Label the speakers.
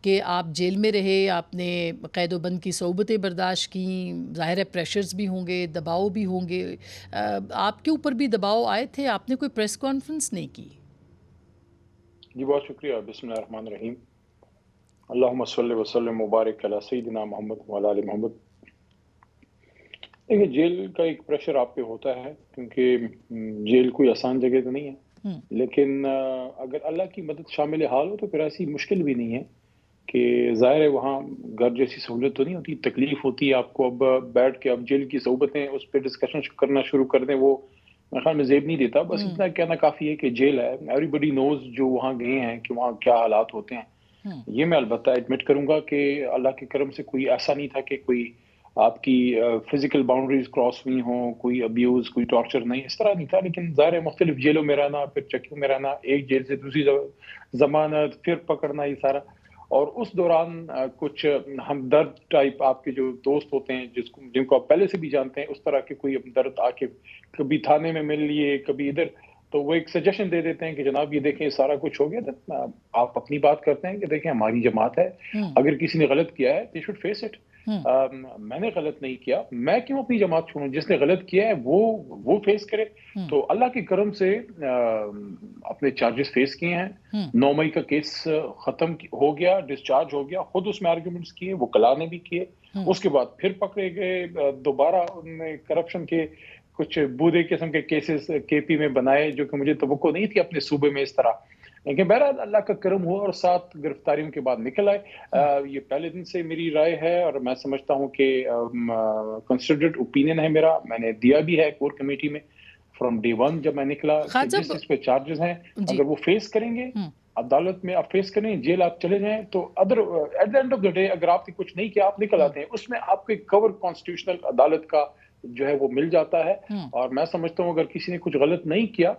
Speaker 1: کہ آپ جیل میں رہے، آپ نے قید و بند کی صعوبتیں برداشت کیں، ظاہر ہے پریشرز بھی ہوں گے، دباؤ بھی ہوں گے، آپ کے اوپر بھی دباؤ آئے تھے، آپ نے کوئی پریس کانفرنس نہیں کی؟
Speaker 2: جی بہت شکریہ. بسم اللہ الرحمن الرحیم. اللہم صلی وسلم مبارک علی سیدنا محمد وعلی آل محمد. دیکھیں جیل کا ایک پریشر آپ پہ ہوتا ہے کیونکہ جیل کوئی آسان جگہ تو نہیں ہے، لیکن اگر اللہ کی مدد شامل حال ہو تو پھر ایسی مشکل بھی نہیں ہے کہ ظاہر ہے وہاں گھر جیسی سہولت تو نہیں ہوتی، تکلیف ہوتی ہے آپ کو. اب بیٹھ کے اب جیل کی صعوبتیں اس پہ ڈسکشن کرنا شروع کر دیں وہ میرے خیال میں زیب نہیں دیتا. بس اتنا کہنا کافی ہے کہ جیل ہے، ایوری بڈی نوز جو وہاں گئے ہیں کہ وہاں کیا حالات ہوتے ہیں. یہ میں البتہ ایڈمٹ کروں گا کہ اللہ کے کرم سے کوئی ایسا نہیں تھا کہ کوئی آپ کی فزیکل باؤنڈریز کراس ہوئی ہوں، کوئی ابیوز، کوئی ٹارچر نہیں، اس طرح نہیں تھا. لیکن ظاہر ہے مختلف جیلوں میں رہنا، پھر چکیوں میں رہنا، ایک جیل سے دوسری ضمانت، پھر پکڑنا، یہ سارا. اور اس دوران کچھ ہمدرد ٹائپ آپ کے جو دوست ہوتے ہیں جن کو آپ پہلے سے بھی جانتے ہیں، اس طرح کے کوئی ہمدرد آ کے کبھی تھانے میں مل لیے، کبھی ادھر، تو وہ ایک سجیشن دے دیتے ہیں کہ جناب یہ دیکھیں سارا کچھ ہو گیا. آپ اپنی بات کرتے ہیں کہ دیکھیں ہماری جماعت ہے، اگر کسی نے غلط کیا ہے they should face it. میں نے غلط نہیں کیا، میں کیوں اپنی جماعت چھوڑوں؟ جس نے غلط کیا ہے وہ فیس کرے. تو اللہ کے کرم سے اپنے چارجز فیس کیے ہیں. 9 مئی کا کیس ختم ہو گیا، ڈسچارج ہو گیا. خود اس میں آرگیومنٹس کیے، وکلاء نے بھی کیے. اس کے بعد پھر پکڑے گئے، دوبارہ کرپشن کے کچھ بودے قسم کے کیسز کے پی میں بنائے جو کہ مجھے توقع نہیں تھی اپنے صوبے میں اس طرح. لیکن بہرحال اللہ کا کرم ہوا اور 7 گرفتاریوں کے بعد نکل آئے. یہ پہلے دن سے میری رائے ہے اور میں سمجھتا ہوں کہ کنسیڈرڈ اوپینین ہے میرا، میں نے دیا بھی ہے کور کمیٹی میں فرام ڈے 1 جب میں نکلا کہ جس پہ چارجز ہیں اگر وہ فیس کریں گے عدالت میں، آپ فیس کریں، جیل آپ چلے جائیں تو at the end of the day اگر آپ نے کچھ نہیں کیا آپ نکل آتے ہیں، اس میں آپ کو ایک کور کانسٹیٹیوشنل عدالت کا جو ہے وہ مل جاتا ہے. اور میں سمجھتا ہوں اگر کسی نے کچھ غلط نہیں کیا